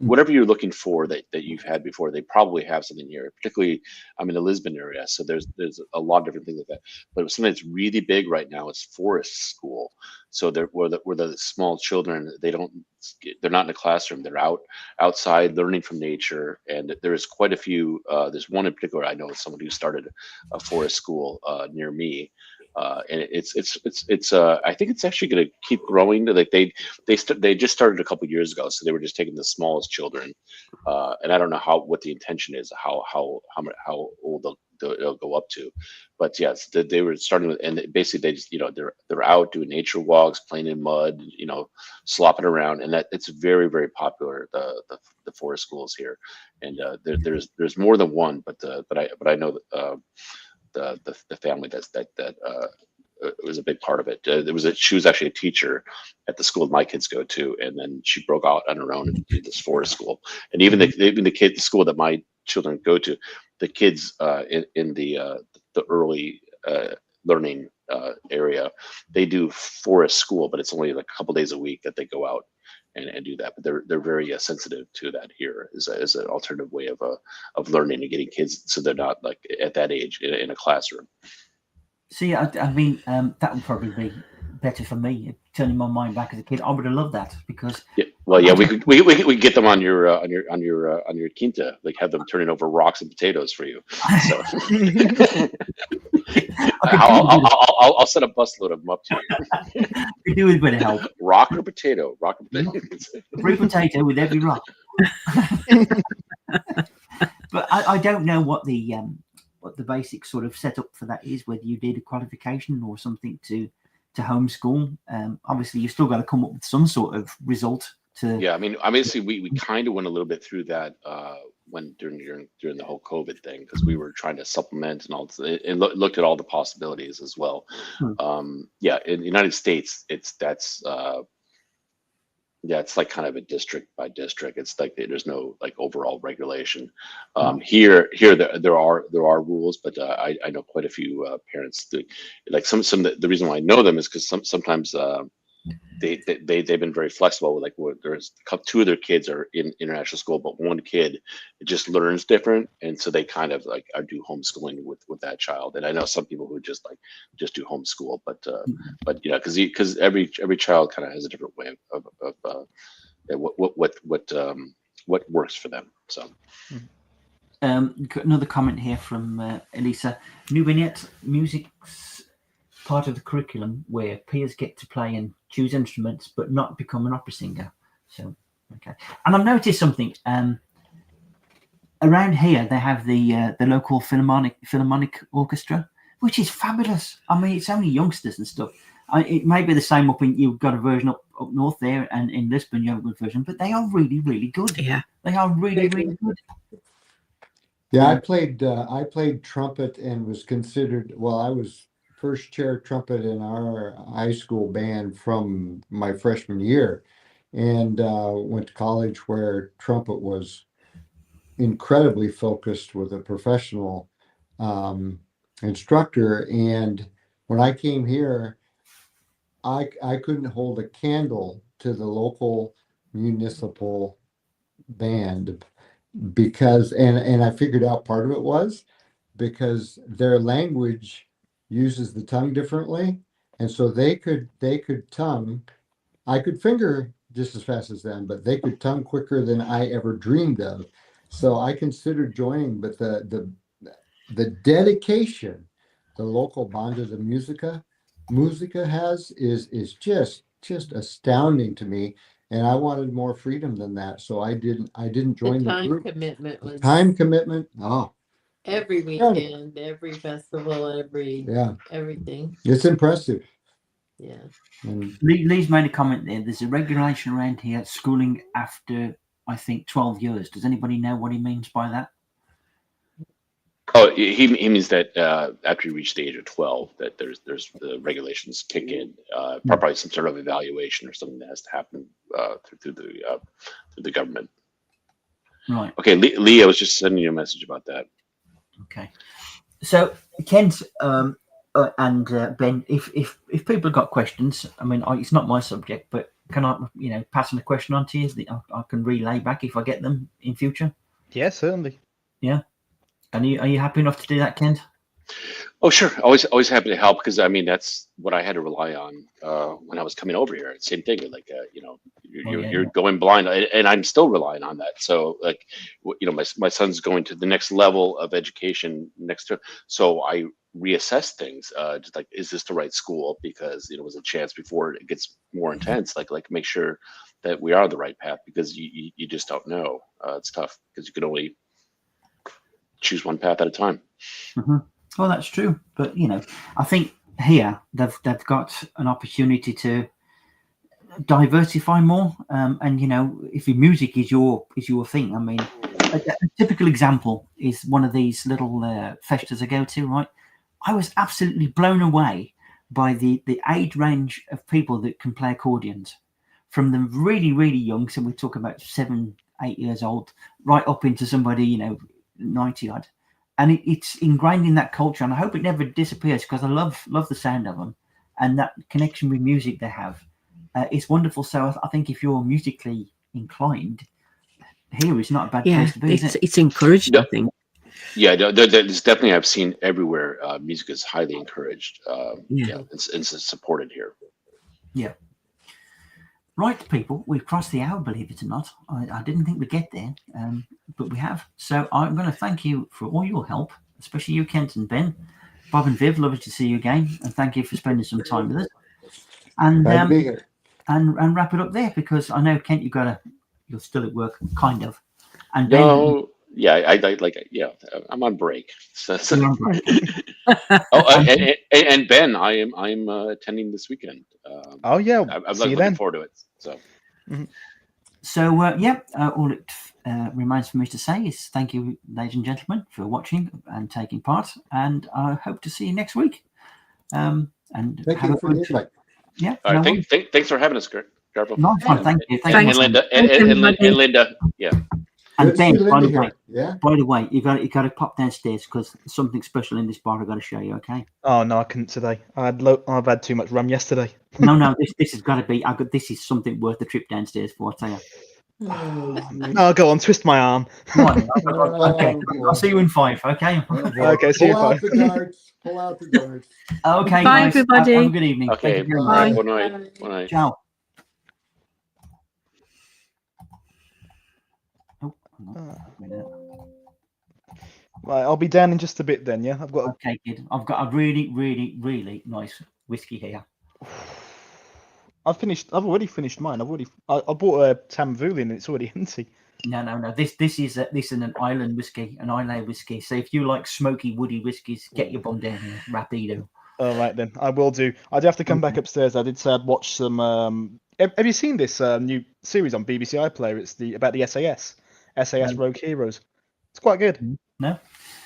whatever you're looking for that you've had before. They probably have something here. Particularly, I'm in the Lisbon area, so there's a lot of different things like that. But something that's really big right now is forest school. So where the small children, they're not in a classroom, they're outside learning from nature. And there is quite a few. There's one in particular I know, someone who started a forest school near me. And it's I think it's actually going to keep growing. Like they just started a couple years ago, so they were just taking the smallest children, and I don't know what the intention is, how old they'll go up to, but yes, they were starting with, and basically they just they're out doing nature walks, playing in mud, slopping around, and that it's very, very popular, the forest schools here, and there's more than one, but I know that the family that was a big part of it. She was actually a teacher at the school my kids go to, and then she broke out on her own and did this forest school. And even the school that my children go to, the kids in the early learning area, they do forest school, but it's only like a couple days a week that they go out and do that. But they're very sensitive to that here as an alternative way of learning and getting kids so they're not like at that age in a classroom. See, I mean, that would probably be better for me. Turning my mind back as a kid, I would have loved that because. Yeah, well, yeah, we could get them on your quinta, like have them turning over rocks and potatoes for you. So I'll send a busload of them up to you. We do with a bit of help. Rock or potato, Free potato with every rock. But I don't know what the basic sort of setup for that is, whether you did a qualification or something to homeschool. Obviously you've still got to come up with some sort of result to. Yeah, I mean, obviously we kind of went a little bit through that when during the whole COVID thing, because we were trying to supplement and all, and looked at all the possibilities as well. Yeah, in the United States, it's like kind of a district by district. It's like there's no like overall regulation. Here there are rules, but I know quite a few parents like some the reason why I know them is because sometimes they've been very flexible with like there's two of their kids are in international school, but one kid just learns different, and so they kind of like do homeschooling with that child. And I know some people who just do homeschool, but you know, because every child kind of has a different way of what works for them. So another comment here from Elisa. New vignette music's part of the curriculum where peers get to play and choose instruments but not become an opera singer. So okay. And I've noticed something around here. They have the local philharmonic orchestra, which is fabulous. I mean, it's only youngsters and stuff. It may be the same up in, you've got a version up north there, and in Lisbon you have a good version, but they are really, really good. Yeah, they are really, really good. Yeah, I played trumpet and was considered, well, I was first chair trumpet in our high school band from my freshman year, and went to college where trumpet was incredibly focused with a professional instructor. And when I came here, I couldn't hold a candle to the local municipal band because, and I figured out part of it was because their language uses the tongue differently. And so they could tongue, I could finger just as fast as them, but they could tongue quicker than I ever dreamed of. So I considered joining, but the dedication the local Banda de Musica has is just astounding to me. And I wanted more freedom than that. So I didn't join the group. Commitment was Time commitment. Oh, every weekend, every festival, everything. It's impressive. Yeah. And Lee's made a comment there. There's a regulation around here, schooling after, I think, 12 years. Does anybody know what he means by that? Oh, he means that after you reach the age of 12, that there's the regulations kick in, probably some sort of evaluation or something that has to happen through the government. Right. Okay, Lee, I was just sending you a message about that. Okay. So Kent and Ben, if people have got questions, I mean, it's not my subject, but can I, pass on a question on to you that I can relay back if I get them in future? Yeah, certainly. Yeah. Are you happy enough to do that, Kent? Oh, sure. Always happy to help, because I mean that's what I had to rely on when I was coming over here. Same thing, like you're going blind, and I'm still relying on that. So like, my son's going to the next level of education so I reassess things. Just like, is this the right school? Because it was a chance before it gets more intense. Like make sure that we are on the right path, because you just don't know. It's tough because you can only choose one path at a time. Mm-hmm. Well, that's true, but I think here they've got an opportunity to diversify more. And if your music is your thing, I mean, a typical example is one of these little festas I go to. Right, I was absolutely blown away by the age range of people that can play accordions, from the really, really young, so we talk about 7, 8 years old, right up into somebody, 90 odd. And it's ingrained in that culture, and I hope it never disappears, because I love the sound of them and that connection with music they have. It's wonderful. So I think if you're musically inclined, here is not a bad place to be. It's encouraged, I think. Yeah, there's definitely, I've seen everywhere, music is highly encouraged. It's supported here. Yeah. Right, people, we've crossed the hour, believe it or not. I didn't think we'd get there, but we have. So I'm going to thank you for all your help, especially you, Kent and Ben. Bob and Viv, lovely to see you again, and thank you for spending some time with us. And wrap it up there, because I know, Kent, you're still at work, kind of. And Ben, No, yeah, I'm on break. And Ben, I'm attending this weekend. Oh yeah, I'm looking forward to it. So, all it remains for me to say is thank you, ladies and gentlemen, for watching and taking part, and I hope to see you next week. And thank you for the invite. Yeah. All right. Thanks for having us, Garbo. Nice one. Thank you. And Linda. And Linda. Yeah. And Ben, by the way, you got to pop downstairs, because something special in this bar I've got to show you. Okay. Oh no, I couldn't today. I've had too much rum yesterday. No, this has got to be. This is something worth the trip downstairs for. I tell you. No, go on, twist my arm. Okay, I'll see you in 5. Okay. Okay, see you in 5. Pull out the darts. Okay. Bye, everybody. Have a good evening. Okay. Bye. Good night. Ciao. Right, I'll be down in just a bit then. Yeah, I've got. Okay, kid. I've got a really, really, really nice whiskey here. I've already finished mine. I bought a Tamvoulin and it's already empty. No. This is an island whiskey, an island whiskey. So if you like smoky, woody whiskies, get your bum down here, rapido. All right then, I will do. I do have to come back upstairs. I did say I'd watch some. Have you seen this new series on BBC iPlayer? It's about the SAS Rogue Heroes. It's quite good. No.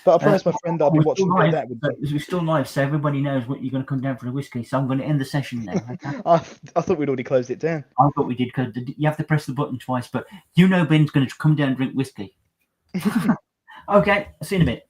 But I promised my friend that I'll be watching that. We're still live, so everybody knows what you're going to come down for the whiskey. So I'm going to end the session now. Okay? I thought we'd already closed it down. I thought we did, because you have to press the button twice. But Ben's going to come down and drink whiskey. Okay, I'll see you in a bit.